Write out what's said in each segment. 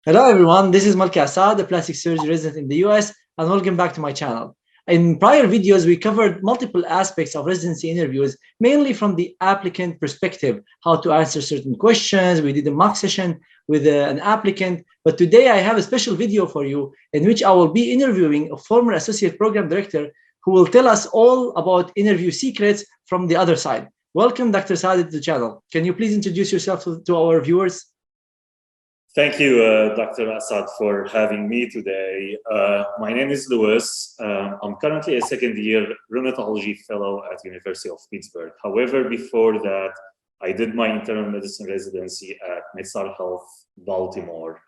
Hello everyone, this is Malki Assad, a plastic surgery resident in the US, and welcome back to my channel. In prior videos, we covered multiple aspects of residency interviews, mainly from the applicant perspective, how to answer certain questions. We did a mock session with an applicant, but today I have a special video for you in which I will be interviewing a former associate program director who will tell us all about interview secrets from the other side. Welcome, Dr. Saad, to the channel. Can you please introduce yourself to our viewers? Thank you, Dr. Assad, for having me today. My name is Louis. I'm currently a second-year rheumatology fellow at University of Pittsburgh. However, before that, I did my internal medicine residency at MedStar Health, Baltimore.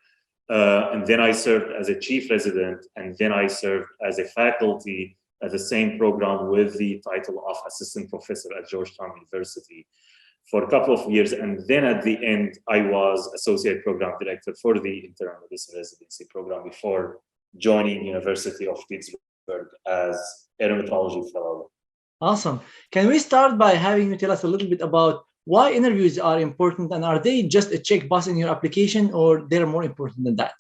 And then I served as a chief resident, and then I served as a faculty at the same program with the title of assistant professor at Georgetown University for a couple of years, and then at the end, I was associate program director for the internal medicine residency program before joining University of Pittsburgh as a rheumatology fellow. Awesome. Can we start by having you tell us a little bit about why interviews are important, and are they just a checkbox in your application, or they're more important than that?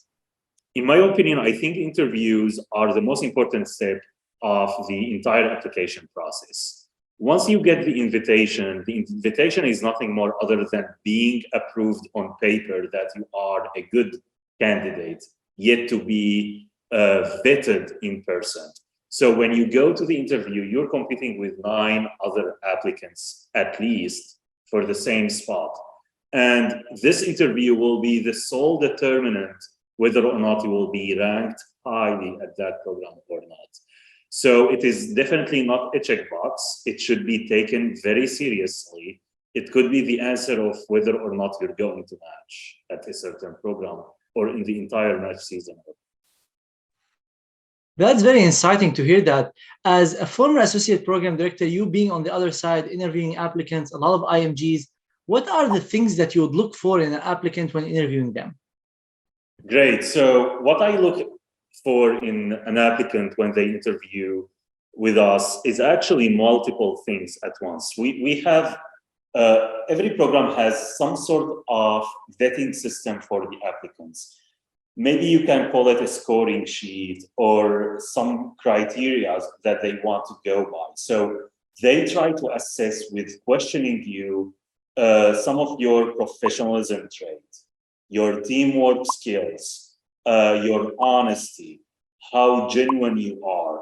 In my opinion, I think interviews are the most important step of the entire application process. Once you get the invitation is nothing more other than being approved on paper that you are a good candidate, yet to be vetted in person. So when you go to the interview, you're competing with 9 other applicants, at least, for the same spot. And this interview will be the sole determinant whether or not you will be ranked highly at that program or not. So it is definitely not a checkbox. It should be taken very seriously. It could be the answer of whether or not you're going to match at a certain program or in the entire match season. That's very exciting to hear that. As a former associate program director, you being on the other side, interviewing applicants, a lot of IMGs, what are the things that you would look for in an applicant when interviewing them? Great. So what I look for in an applicant when they interview with us is actually multiple things at once. We have, every program has some sort of vetting system for the applicants. Maybe you can call it a scoring sheet or some criteria that they want to go by. So they try to assess with questioning you some of your professionalism traits, your teamwork skills, your honesty, how genuine you are.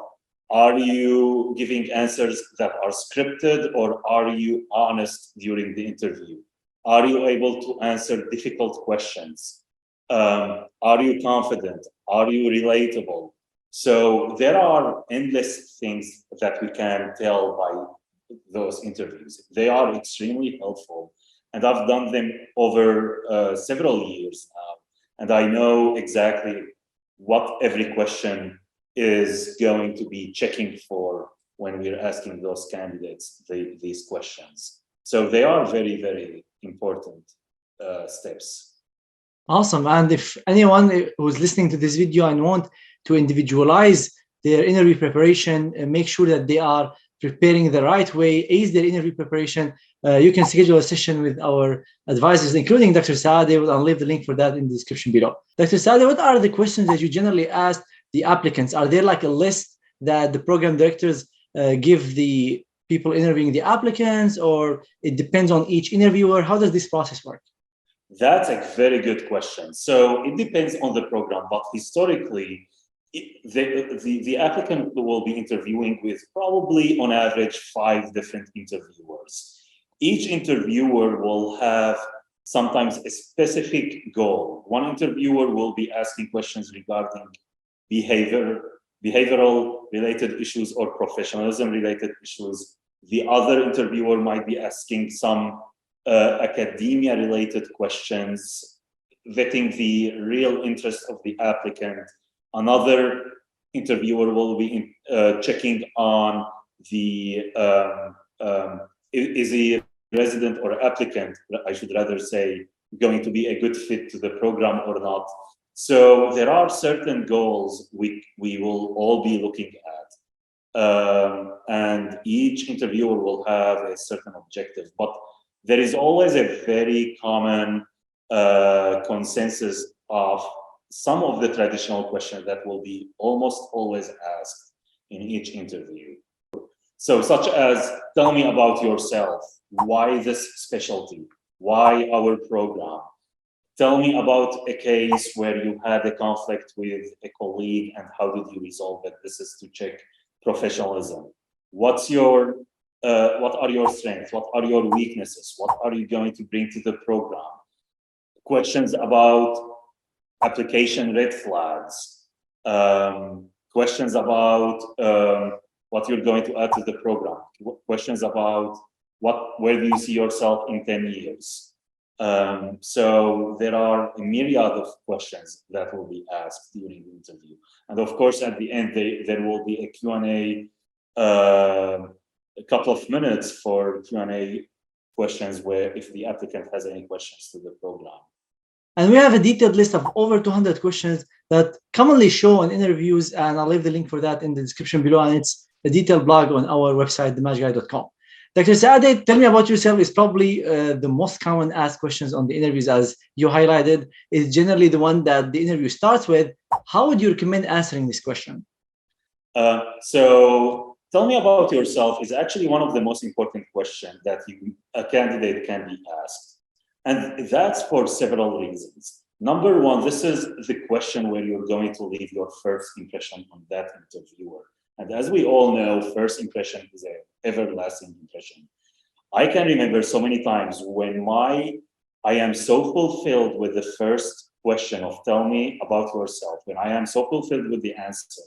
Are you giving answers that are scripted, or are you honest during the interview? Are you able to answer difficult questions? Are you confident? Are you relatable? So there are endless things that we can tell by those interviews. They are extremely helpful, and I've done them over several years now. And I know exactly what every question is going to be checking for when we're asking those candidates these questions. So they are very, very important steps. Awesome. And if anyone who's listening to this video and want to individualize their interview preparation and make sure that they are preparing the right way, ace their interview preparation, you can schedule a session with our advisors, including Dr. Saade. I'll leave the link for that in the description below. Dr. Saade, what are the questions that you generally ask the applicants? Are there like a list that the program directors give the people interviewing the applicants, or it depends on each interviewer? How does this process work? That's a very good question. So it depends on the program, but historically, the applicant will be interviewing with probably on average 5 different interviewers. Each interviewer will have sometimes a specific goal. One interviewer will be asking questions regarding behavioral related issues or professionalism related issues. The other interviewer might be asking some academia related questions, vetting the real interest of the applicant. Another interviewer will be checking on the is the resident or applicant, I should rather say, going to be a good fit to the program or not. So there are certain goals we will all be looking at, and each interviewer will have a certain objective, but there is always a very common consensus of some of the traditional questions that will be almost always asked in each interview. So such as, tell me about yourself. Why this specialty? Why our program? Tell me about a case where you had a conflict with a colleague and how did you resolve it? This is to check professionalism. What are your strengths? What are your weaknesses? What are you going to bring to the program? Questions about application red flags. Questions about what you're going to add to the program. Questions about where do you see yourself in 10 years? So there are a myriad of questions that will be asked during the interview. And of course, at the end, there will be a Q&A, a couple of minutes for Q&A questions where if the applicant has any questions to the program. And we have a detailed list of over 200 questions that commonly show on interviews, and I'll leave the link for that in the description below, and it's a detailed blog on our website, themagic.com. Dr. Saadeh, tell me about yourself is probably the most common asked questions on the interviews, as you highlighted, is generally the one that the interview starts with. How would you recommend answering this question? So tell me about yourself is actually one of the most important questions that a candidate can be asked. And that's for several reasons. Number one, this is the question where you're going to leave your first impression on that interviewer. And as we all know, first impression is an everlasting impression. I can remember so many times when I am so fulfilled with the first question of tell me about yourself, when I am so fulfilled with the answer,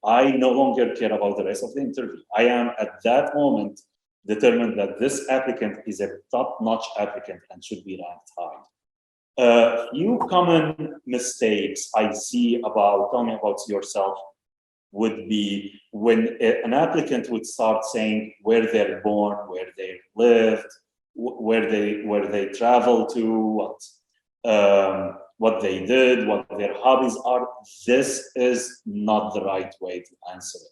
I no longer care about the rest of the interview. I am at that moment determined that this applicant is a top-notch applicant and should be ranked high. Few common mistakes I see about tell me about yourself would be when an applicant would start saying where they're born, where they lived, where they travel to, what they did, what their hobbies are. This is not the right way to answer it.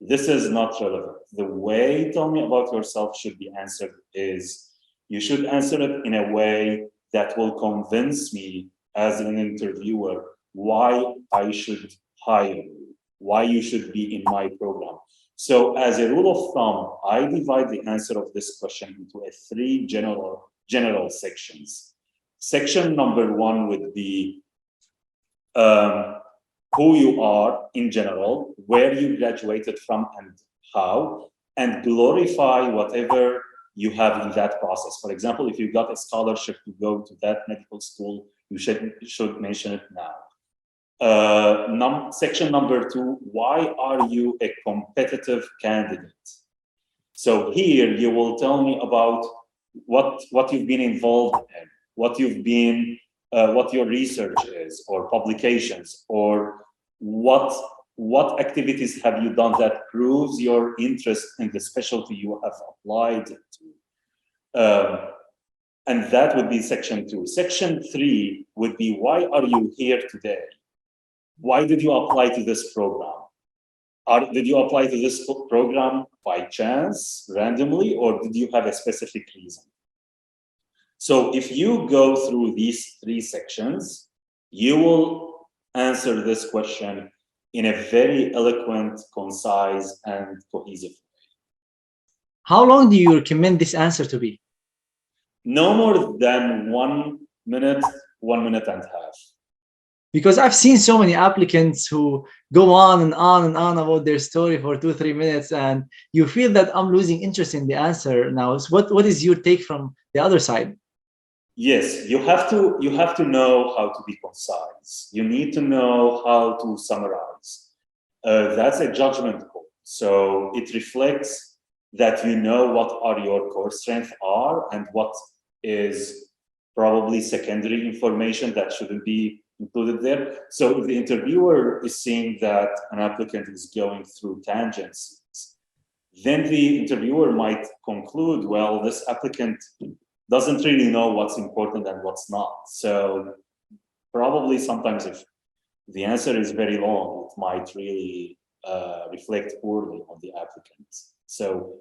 This is not relevant. The way tell me about yourself should be answered is you should answer it in a way that will convince me as an interviewer why I should hire you, why you should be in my program. So as a rule of thumb, I divide the answer of this question into three general sections. Section number one would be who you are in general, where you graduated from and how, and glorify whatever you have in that process. For example, if you got a scholarship to go to that medical school, you should mention it now. Section number two, why are you a competitive candidate? So here you will tell me about what you've been involved in, what you've been what your research is, or publications, or what activities have you done that proves your interest in the specialty you have applied to. And that would be section two. Section three would be, why are you here today? Why did you apply to this program? Did you apply to this program by chance, randomly, or did you have a specific reason? So if you go through these three sections, you will answer this question in a very eloquent, concise, and cohesive way. How long do you recommend this answer to be? No more than 1 minute, 1 minute and a half. Because I've seen so many applicants who go on and on and on about their story for 2-3 minutes, and you feel that I'm losing interest in the answer now. So what is your take from the other side? Yes, you have to know how to be concise. You need to know how to summarize. That's a judgment call. So it reflects that you know what are your core strengths are and what is probably secondary information that shouldn't be included there. So if the interviewer is seeing that an applicant is going through tangents, then the interviewer might conclude, well, this applicant doesn't really know what's important and what's not. So probably sometimes if the answer is very long, it might really reflect poorly on the applicant. So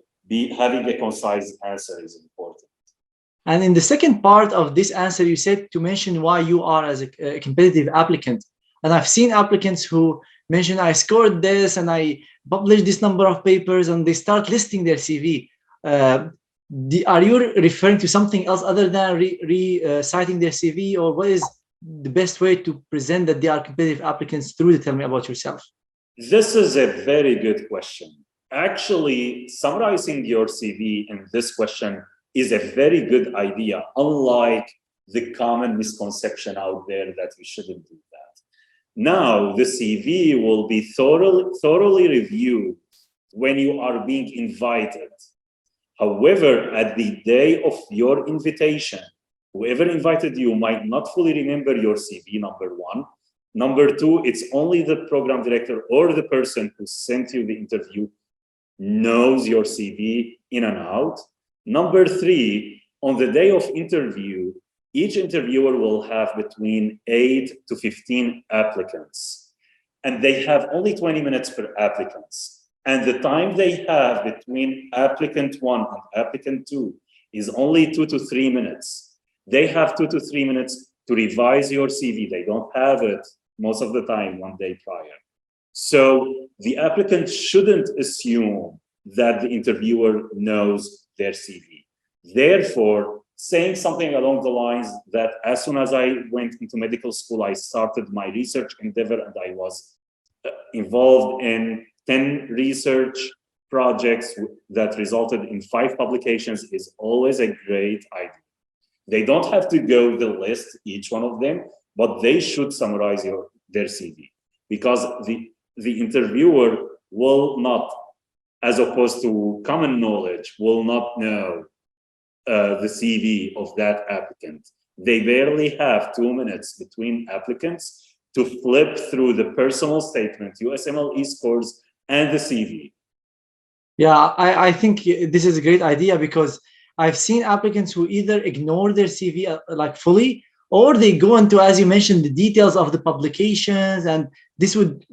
having a concise answer is important. And in the second part of this answer, you said to mention why you are as a competitive applicant. And I've seen applicants who mention, I scored this and I published this number of papers, and they start listing their CV. Are you referring to something else other than citing their CV, or what is the best way to present that they are competitive applicants through the tell me about yourself? This is a very good question. Actually, summarizing your CV in this question is a very good idea, unlike the common misconception out there that we shouldn't do that. Now, the CV will be thoroughly reviewed when you are being invited. However, at the day of your invitation, whoever invited you might not fully remember your CV, number one. Number two, it's only the program director or the person who sent you the interview knows your CV in and out. Number three, on the day of interview, each interviewer will have between 8 to 15 applicants, and they have only 20 minutes per applicant. And the time they have between applicant 1 and applicant 2 is only 2 to 3 minutes. They have 2 to 3 minutes to revise your CV. They don't have it most of the time 1 day prior. So the applicant shouldn't assume that the interviewer knows their CV. Therefore, saying something along the lines that as soon as I went into medical school, I started my research endeavor and I was involved in 10 research projects that resulted in 5 publications is always a great idea. They don't have to go the list, each one of them, but they should summarize their CV, because the interviewer will not, as opposed to common knowledge, will not know the CV of that applicant. They barely have 2 minutes between applicants to flip through the personal statement, USMLE scores, and the CV. Yeah, I think this is a great idea, because I've seen applicants who either ignore their CV like fully, or they go into, as you mentioned, the details of the publications, and this would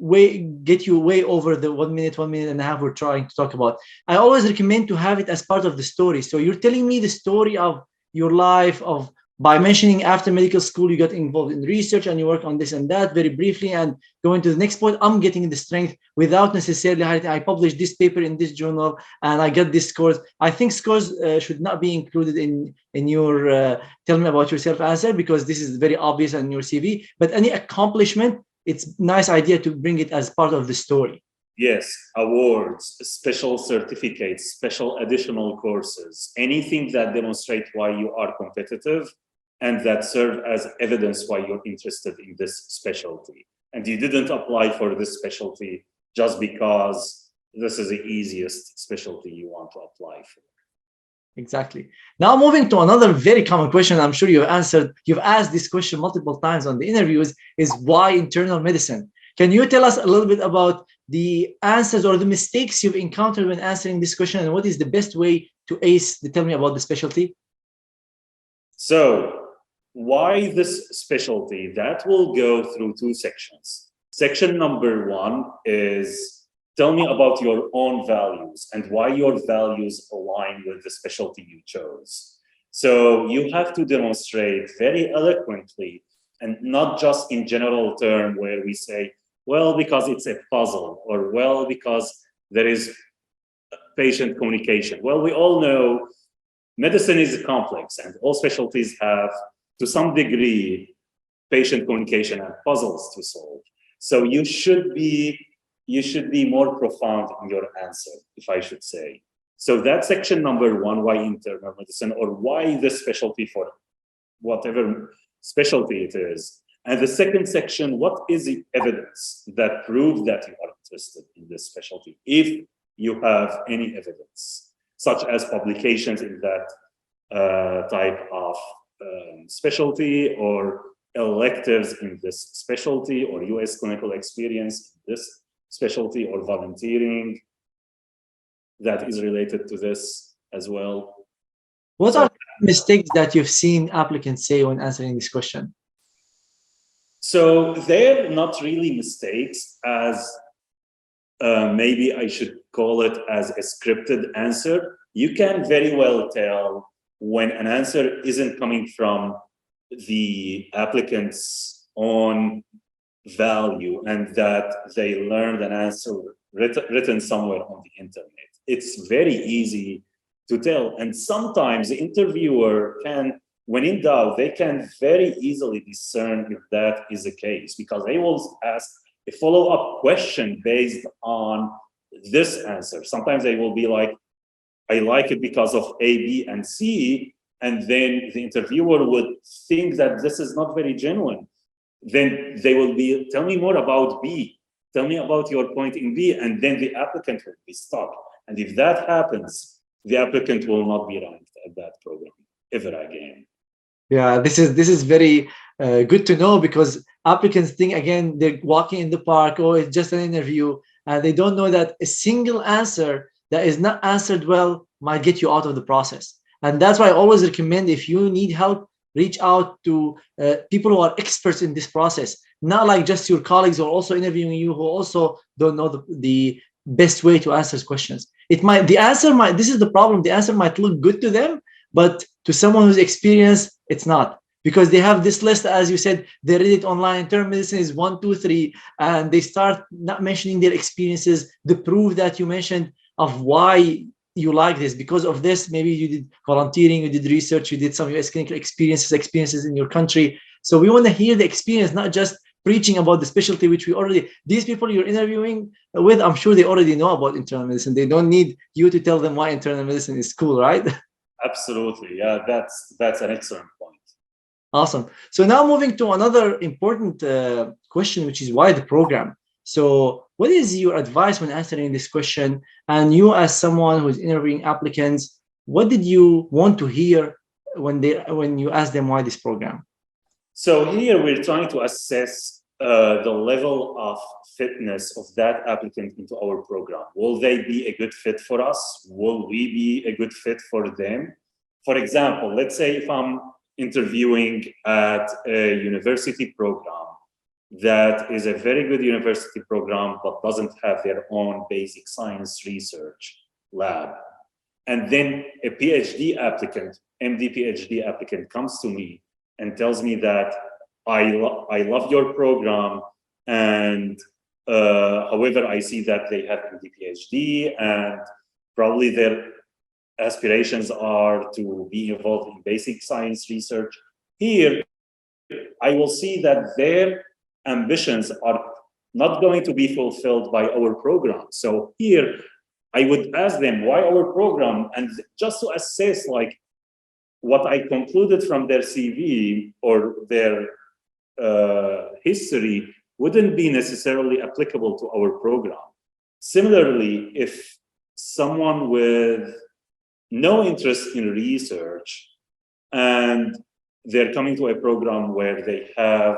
get you way over the 1 minute, 1.5 minutes we're trying to talk about. I always recommend to have it as part of the story. So you're telling me the story of your life, of by mentioning after medical school you got involved in research and you work on this and that very briefly, and going to the next point, I'm getting the strength without necessarily highlighting, I published this paper in this journal and I got this scores. I think scores should not be included in your tell me about yourself answer, because this is very obvious in your CV. But any accomplishment, it's a nice idea to bring it as part of the story. Yes, awards, special certificates, special additional courses, anything that demonstrate why you are competitive and that serve as evidence why you're interested in this specialty. And you didn't apply for this specialty just because this is the easiest specialty you want to apply for. Exactly. Now moving to another very common question, I'm sure you've asked this question multiple times on the interviews, is why internal medicine? Can you tell us a little bit about the answers or the mistakes you've encountered when answering this question, and what is the best way to ace the tell me about the specialty? So why this specialty? That will go through 2 sections. Section number 1 is tell me about your own values and why your values align with the specialty you chose. So you have to demonstrate very eloquently, and not just in general term where we say, well, because it's a puzzle, or well, because there is patient communication. Well, we all know medicine is complex and all specialties have, to some degree, patient communication and puzzles to solve. So you should be more profound in your answer, if I should say. So that's section number 1, why internal medicine, or why this specialty for whatever specialty it is. And the second section, what is the evidence that proves that you are interested in this specialty, if you have any evidence, such as publications in that type of specialty, or electives in this specialty, or US clinical experience in this specialty, or volunteering that is related to this as well. What are mistakes that you've seen applicants say when answering this question? So they're not really mistakes, as maybe I should call it as a scripted answer. You can very well tell when an answer isn't coming from the applicant's own value and that they learned an answer written somewhere on the internet. It's very easy to tell. And sometimes the interviewer can, when in doubt, they can very easily discern if that is the case, because they will ask a follow-up question based on this answer. Sometimes they will be like, I like it because of A, B, and C, and then the interviewer would think that this is not very genuine. Then they will be, tell me more about B, tell me about your point in B, and then the applicant will be stuck. And if that happens, the applicant will not be ranked at that program ever again. Yeah, this is very good to know, because applicants think, again, they're walking in the park, oh, it's just an interview, and they don't know that a single answer that is not answered well might get you out of the process. And that's why I always recommend, if you need help, reach out to people who are experts in this process, not like just your colleagues who are also interviewing you, who also don't know the best way to answer questions. This is the problem, the answer might look good to them, but to someone who's experienced, it's not, because they have this list, as you said, they read it online. Internal medicine is 1, 2, 3, and they start not mentioning their experiences, the proof that you mentioned of why you like this. Because of this, maybe you did volunteering, you did research, you did some US clinical experiences in your country. So we want to hear the experience, not just preaching about the specialty, which these people you're interviewing with, I'm sure they already know about internal medicine. They don't need you to tell them why internal medicine is cool, right? Absolutely, yeah, that's an excellent point. Awesome. So now moving to another important question, which is why the program. So what is your advice when answering this question? And you, as someone who's interviewing applicants, what did you want to hear when you ask them why this program? So here we're trying to assess the level of fitness of that applicant into our program. Will they be a good fit for us? Will we be a good fit for them? For example, let's say if I'm interviewing at a university program that is a very good university program but doesn't have their own basic science research lab, and then a PhD applicant, MD PhD applicant, comes to me and tells me that I love your program, and however, I see that they have MD PhD and probably their aspirations are to be involved in basic science research. Here, I will see that their ambitions are not going to be fulfilled by our program. So here, I would ask them why our program, and just to assess like what I concluded from their CV or their history wouldn't be necessarily applicable to our program. Similarly, if someone with no interest in research and they're coming to a program where they have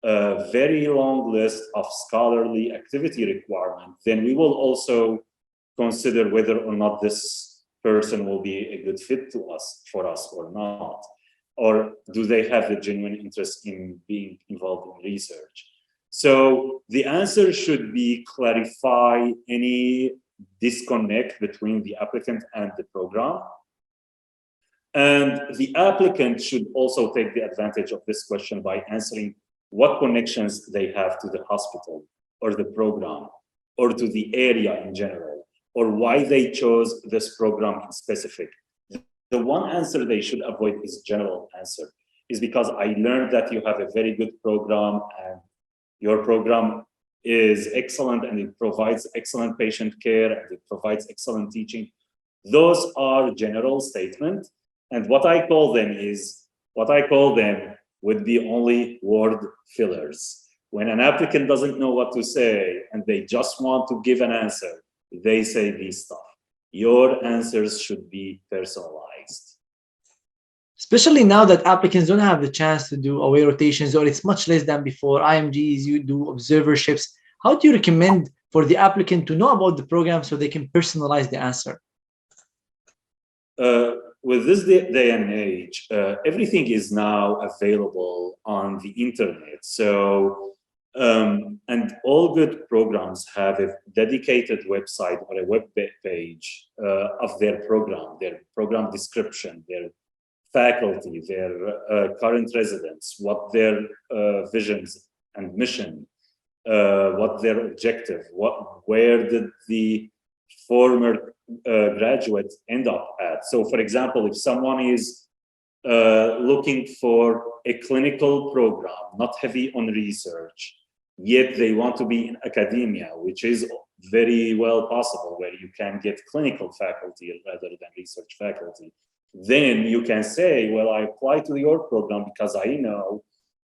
a very long list of scholarly activity requirements, then we will also consider whether or not this person will be a good fit for us or not, or do they have a genuine interest in being involved in research. So the answer should be clarify any disconnect between the applicant and the program. And the applicant should also take the advantage of this question by answering what connections they have to the hospital or the program or to the area in general, or why they chose this program in specific. The one answer they should avoid is general answer, is because I learned that you have a very good program and your program is excellent and it provides excellent patient care and it provides excellent teaching. Those are general statements. And what I call them would be only word fillers. When an applicant doesn't know what to say and they just want to give an answer, they say this stuff. Your answers should be personalized. Especially now that applicants don't have the chance to do away rotations, or it's much less than before. IMGs, you do observerships. How do you recommend for the applicant to know about the program so they can personalize the answer? With this day and age, everything is now available on the internet. So, and all good programs have a dedicated website or a web page of their program description, their faculty, their current residents, what their visions and mission, what their objective, where did the former graduate end up at. So for example, if someone is looking for a clinical program, not heavy on research, yet they want to be in academia, which is very well possible, where you can get clinical faculty rather than research faculty, then you can say, well, I apply to your program because I know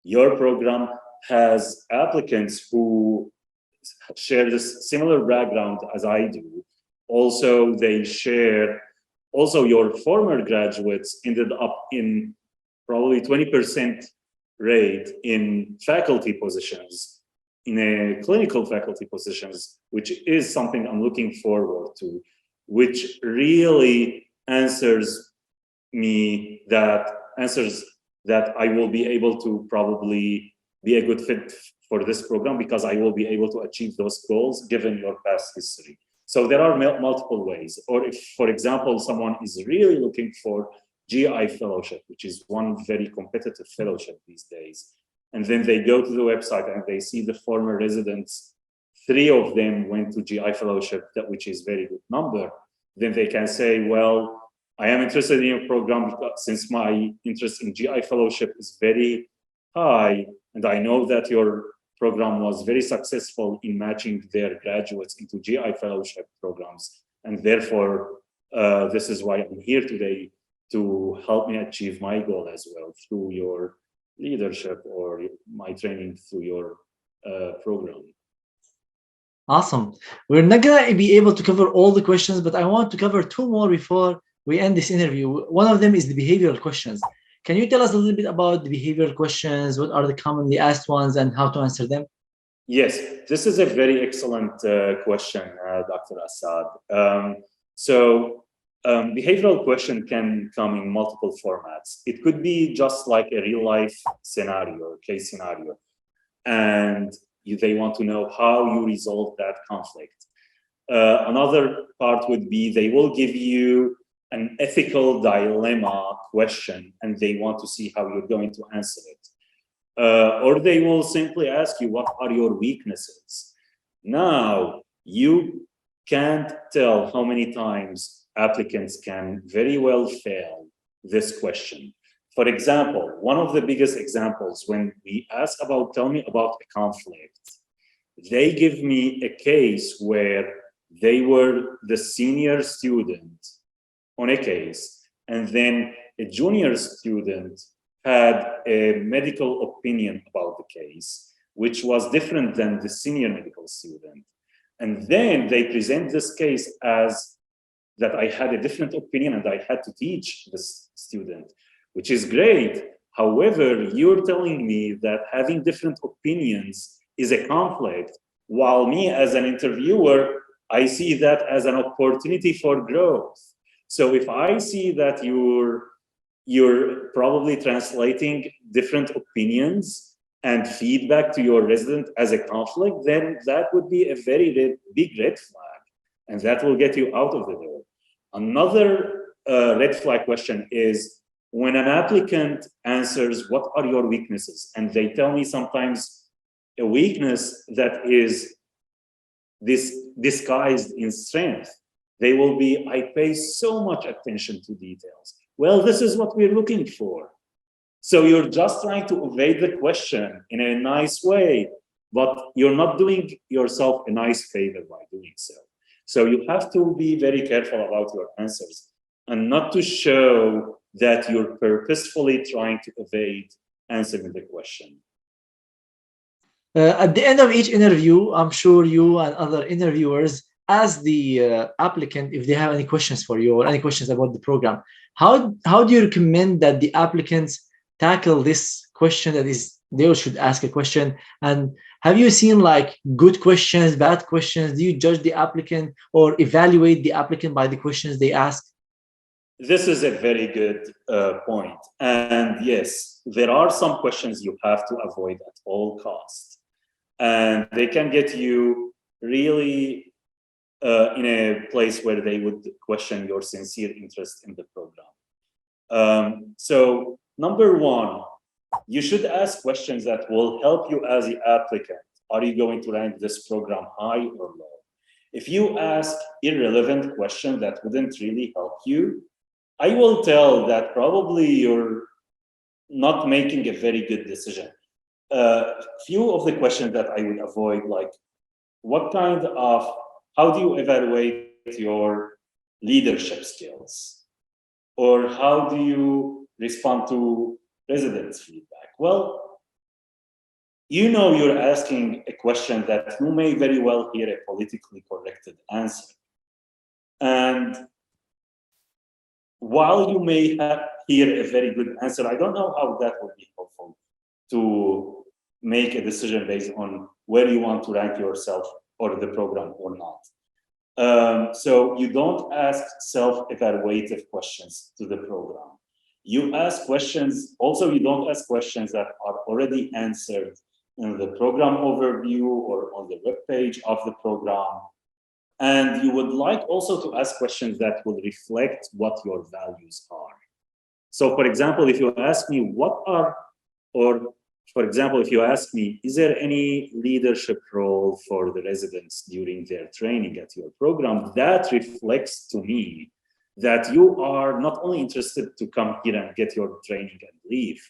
your program has applicants who share this similar background as I do. Also, also your former graduates ended up in probably 20% rate in faculty positions, in a clinical faculty positions, which is something I'm looking forward to, which really answers that I will be able to probably be a good fit for this program because I will be able to achieve those goals given your past history. So there are multiple ways. Or if, for example, someone is really looking for GI fellowship, which is one very competitive fellowship these days, and then they go to the website and they see the former residents, 3 of them went to GI fellowship, which is very good number, then they can say, well, I am interested in your program because since my interest in GI fellowship is very high, and I know that your program was very successful in matching their graduates into GI fellowship programs, and therefore this is why I'm here today, to help me achieve my goal as well through your leadership or my training through your program. Awesome. We're not gonna be able to cover all the questions, but I want to cover 2 more before we end this interview. One of them is the behavioral questions. Can you tell us a little bit about the behavioral questions? What are the commonly asked ones and how to answer them? Yes, this is a very excellent question, Dr. Assad. Behavioral question can come in multiple formats. It could be just like a real life scenario, case scenario, and they want to know how you resolve that conflict. Another part would be they will give you an ethical dilemma question and they want to see how you're going to answer it. Or they will simply ask you, what are your weaknesses? Now, you can't tell how many times applicants can very well fail this question. For example, one of the biggest examples, when we ask about, tell me about a conflict, they give me a case where they were the senior student on a case, and then a junior student had a medical opinion about the case, which was different than the senior medical student. And then they present this case as that I had a different opinion and I had to teach this student, which is great. However, you're telling me that having different opinions is a conflict, while me as an interviewer, I see that as an opportunity for growth. So if I see that you're probably translating different opinions and feedback to your resident as a conflict, then that would be a very big red flag, and that will get you out of the door. Another red flag question is when an applicant answers, what are your weaknesses? And they tell me sometimes a weakness that is disguised in strength. They will be, I pay so much attention to details. Well, this is what we're looking for. So you're just trying to evade the question in a nice way, but you're not doing yourself a nice favor by doing so. So you have to be very careful about your answers and not to show that you're purposefully trying to evade answering the question. At the end of each interview, I'm sure you and other interviewers ask the applicant if they have any questions for you or any questions about the program. How do you recommend that the applicants tackle this question, that is, they should ask a question? And have you seen like good questions, bad questions? Do you judge the applicant or evaluate the applicant by the questions they ask? This is a very good point. And yes, there are some questions you have to avoid at all costs. And they can get you really in a place where they would question your sincere interest in the program. So number one, You should ask questions that will help you as the applicant. Are you going to rank this program high or low? If you ask irrelevant questions that wouldn't really help you, I will tell that probably you're not making a very good decision. Few of the questions that I would avoid, like how do you evaluate your leadership skills? Or how do you respond to residents' feedback? Well, you're asking a question that you may very well hear a politically corrected answer. And while you may hear a very good answer, I don't know how that would be helpful to make a decision based on where you want to rank yourself or the program or not. So you don't ask self-evaluative questions to the program. You ask questions, also you don't ask questions that are already answered in the program overview or on the web page of the program. And you would like also to ask questions that will reflect what your values are. So for example, if you ask me if you ask me, is there any leadership role for the residents during their training at your program? That reflects to me that you are not only interested to come here and get your training and leave,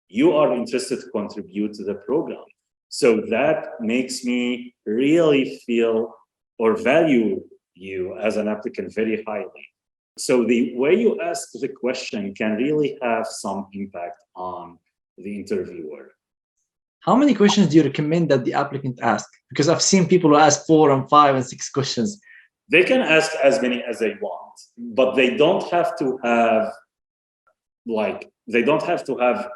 you are interested to contribute to the program. So that makes me really feel or value you as an applicant very highly. So the way you ask the question can really have some impact on the interviewer. How many questions do you recommend that the applicant ask? Because I've seen people who ask 4 and 5 and 6 questions. They can ask as many as they want, but they don't have to have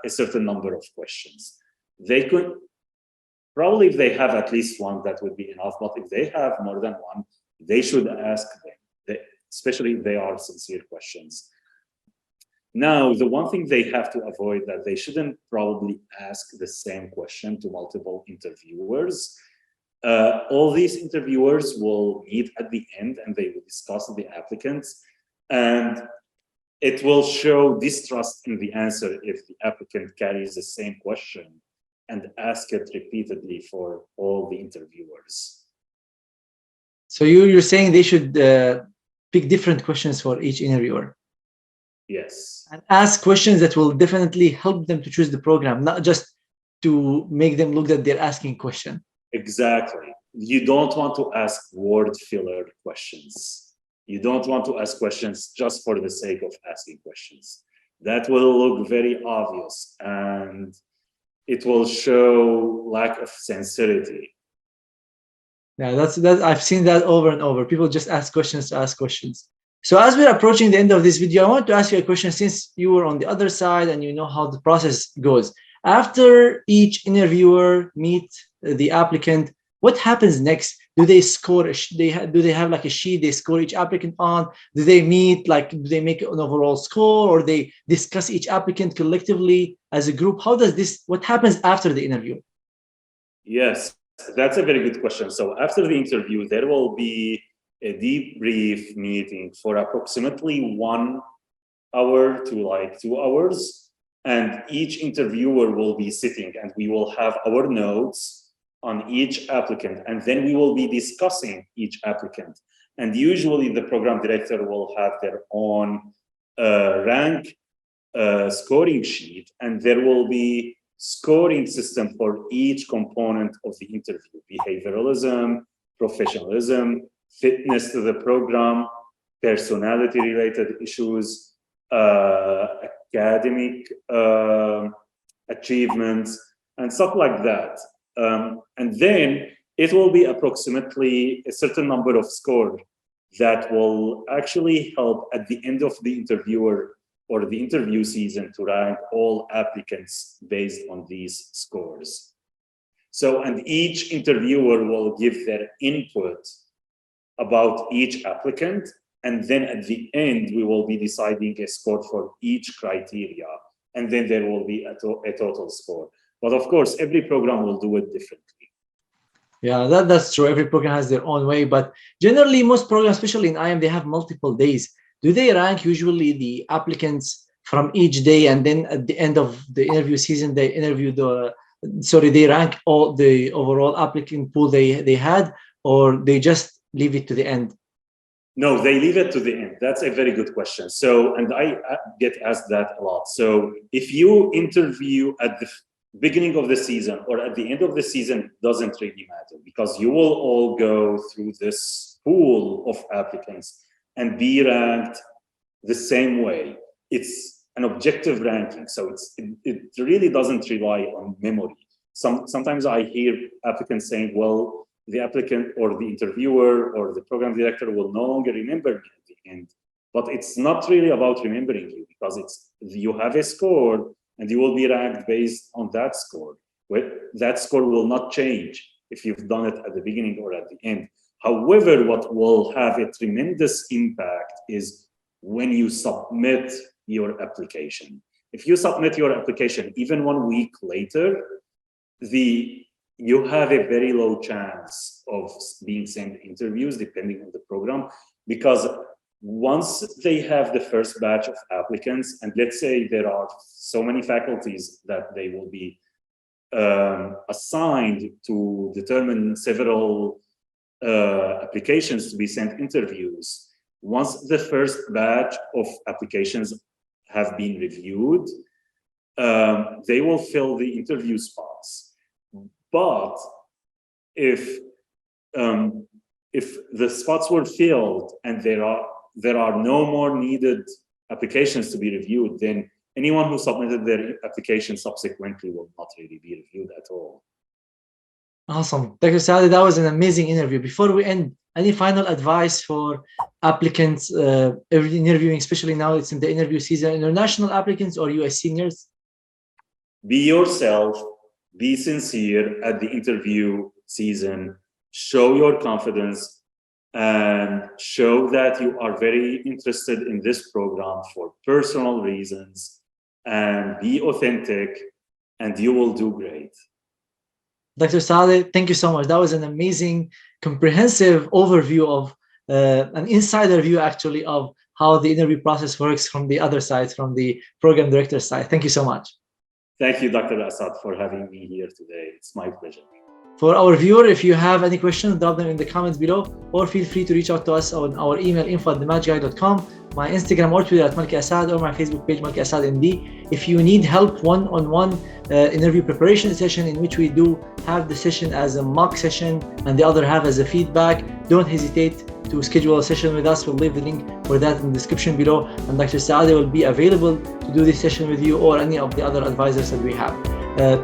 a certain number of questions. They could probably, if they have at least one, that would be enough. But if they have more than one, they should ask them, especially if they are sincere questions. Now, the one thing they have to avoid that they shouldn't probably ask the same question to multiple interviewers. All these interviewers will meet at the end and they will discuss the applicants, and it will show distrust in the answer if the applicant carries the same question and ask it repeatedly for all the interviewers. So you're saying they should pick different questions for each interviewer? Yes. And ask questions that will definitely help them to choose the program, not just to make them look that they're asking a question. Exactly. You don't want to ask word filler questions. You don't want to ask questions just for the sake of asking questions. That will look very obvious and it will show lack of sincerity. Yeah, that's I've seen that over and over. People just ask questions to ask questions. So as we're approaching the end of this video, I want to ask you a question, since you were on the other side and you know how the process goes. After each interviewer meets the applicant, what happens next? Do they score? Do they have like a sheet they score each applicant on? Do they meet, do they make an overall score, or they discuss each applicant collectively as a group? What happens after the interview? Yes, that's a very good question. So after the interview, there will be a debrief meeting for approximately 1 hour to 2 hours. And each interviewer will be sitting and we will have our notes on each applicant. And then we will be discussing each applicant. And usually the program director will have their own rank scoring sheet, and there will be scoring system for each component of the interview: behavioralism, professionalism, fitness to the program, personality related issues, academic achievements, and stuff like that. And then it will be approximately a certain number of scores that will actually help at the end of the interviewer or the interview season to rank all applicants based on these scores. So, and each interviewer will give their input about each applicant, and then at the end we will be deciding a score for each criteria, and then there will be a total score. But of course, every program will do it differently. Yeah, that's true. Every program has their own way, but generally most programs, especially in IM, they have multiple days. Do they rank usually the applicants from each day, and then at the end of the interview season, they they rank all the overall applicant pool they had, or they just leave it to the end? No, they leave it to the end. That's a very good question. So, and I get asked that a lot. So if you interview at the beginning of the season or at the end of the season, it doesn't really matter, because you will all go through this pool of applicants and be ranked the same way. It's an objective ranking, so it really doesn't rely on memory. Sometimes I hear applicants saying, well, the applicant or the interviewer or the program director will no longer remember me at the end. But it's not really about remembering you, because you have a score and you will be ranked based on that score. That score will not change if you've done it at the beginning or at the end. However, what will have a tremendous impact is when you submit your application. If you submit your application even 1 week later, you have a very low chance of being sent interviews depending on the program, because once they have the first batch of applicants, and let's say there are so many faculties that they will be assigned to determine several applications to be sent interviews. Once the first batch of applications have been reviewed, they will fill the interview spots. But if the spots were filled and there are no more needed applications to be reviewed, then anyone who submitted their application subsequently will not really be reviewed at all. Awesome. Dr. Saadi, that was an amazing interview. Before we end, any final advice for applicants interviewing, especially now it's in the interview season, international applicants or US seniors? Be yourself, be sincere at the interview season, show your confidence, and show that you are very interested in this program for personal reasons, and be authentic, and you will do great. Dr. Saleh, thank you so much. That was an amazing, comprehensive overview of an insider view, actually, of how the interview process works from the other side, from the program director side. Thank you so much. Thank you, Dr. Assad, for having me here today. It's my pleasure. For our viewer, if you have any questions, drop them in the comments below, or feel free to reach out to us on our email, info@themagic.com, my Instagram or Twitter @MalkiAssad, or my Facebook page, Malki Assad MD. If you need help one-on-one interview preparation session, in which we do have the session as a mock session and the other half as a feedback, don't hesitate to schedule a session with us. We'll leave the link for that in the description below, and Dr. Saadi will be available to do this session with you or any of the other advisors that we have.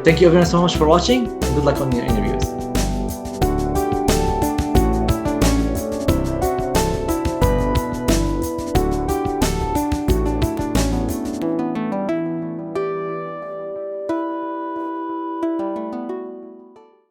Thank you everyone so much for watching, and good luck on your interviews.